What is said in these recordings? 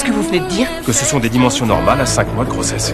Qu'est-ce que vous venez de dire? Que ce sont des dimensions normales à 5 mois de grossesse.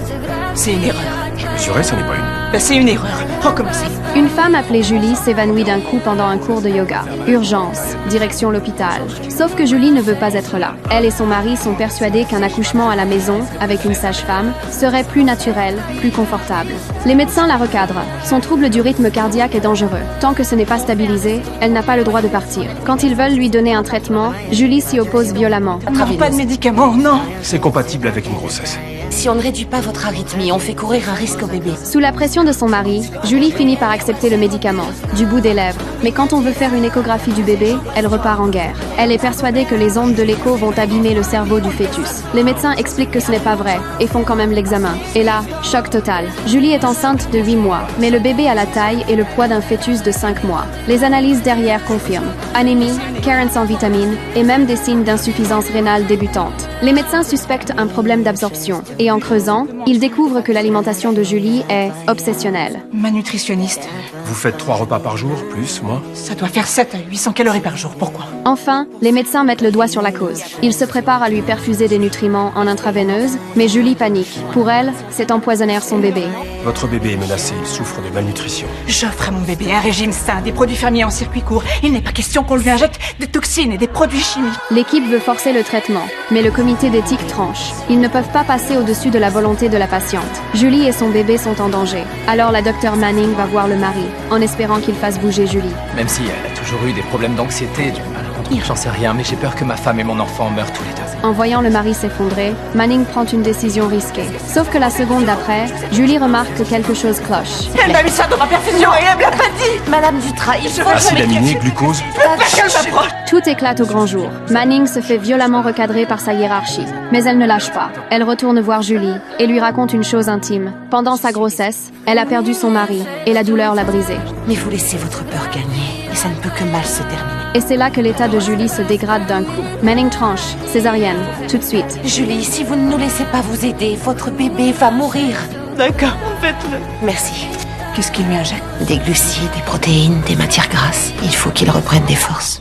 C'est une erreur. Je mesurais, ça n'est pas une. C'est une erreur. Recommencez. Une femme appelée Julie s'évanouit d'un coup pendant un cours de yoga. Urgence, direction l'hôpital. Sauf que Julie ne veut pas être là. Elle et son mari sont persuadés qu'un accouchement à la maison, avec une sage-femme, serait plus naturel, plus confortable. Les médecins la recadrent. Son trouble du rythme cardiaque est dangereux. Tant que ce n'est pas stabilisé, elle n'a pas le droit de partir. Quand ils veulent lui donner un traitement, Julie s'y oppose violemment. Non, pas de médicaments, non. C'est compatible avec une grossesse. Si on ne réduit pas votre arythmie, on fait courir un risque au bébé. Sous la pression de son mari, Julie finit par accepter le médicament, du bout des lèvres. Mais quand on veut faire une échographie du bébé, elle repart en guerre. Elle est persuadée que les ondes de l'écho vont abîmer le cerveau du fœtus. Les médecins expliquent que ce n'est pas vrai et font quand même l'examen. Et là, choc total. Julie est enceinte de 8 mois, mais le bébé a la taille et le poids d'un fœtus de 5 mois. Les analyses derrière confirment anémie, carence en vitamines et même des signes d'insuffisance rénale débutante. Les médecins suspectent un problème d'absorption. Et en creusant, ils découvrent que l'alimentation de Julie est obsessionnelle. Ma nutritionniste, Vous faites 3 repas par jour, plus, moi? ça doit faire 7 à 800 calories par jour. Pourquoi? Enfin, les médecins mettent le doigt sur la cause. Ils se préparent à lui perfuser des nutriments en intraveineuse, mais Julie panique. Pour elle, c'est empoisonner son bébé. Votre bébé est menacé, il souffre de malnutrition. J'offre à mon bébé un régime sain, des produits fermiers en circuit court. Il n'est pas question qu'on lui injecte des toxines et des produits chimiques. L'équipe veut forcer le traitement, mais le comité d'éthique tranche. Ils ne peuvent pas passer au-dessus de la volonté de la patiente. Julie et son bébé sont en danger. Alors la docteure Manning va voir le mari, en espérant qu'il fasse bouger Julie. Même si elle a toujours eu des problèmes d'anxiété, du mal à contrôler, j'en sais rien, mais j'ai peur que ma femme et mon enfant meurent tous les deux. En voyant le mari s'effondrer, Manning prend une décision risquée. Sauf que la seconde d'après, Julie remarque que quelque chose cloche. Elle m'a mis ça dans ma perfusion et elle me l'a pas dit. Madame Dutra, il faut Acide aminé, glucose. Pas qu'elle m'approche. Tout éclate au grand jour. Manning se fait violemment recadrer par sa hiérarchie. Mais elle ne lâche pas. Elle retourne voir Julie et lui raconte une chose intime. Pendant sa grossesse, elle a perdu son mari et la douleur l'a brisée. Mais vous laissez votre peur gagner, et ça ne peut que mal se terminer. Et c'est là que l'état de Julie se dégrade d'un coup. Manning tranche, césarienne, tout de suite. Julie, si vous ne nous laissez pas vous aider, votre bébé va mourir. D'accord, faites-le. Merci. Qu'est-ce qu'il lui injecte? Des glucides, des protéines, des matières grasses. Il faut qu'il reprenne des forces.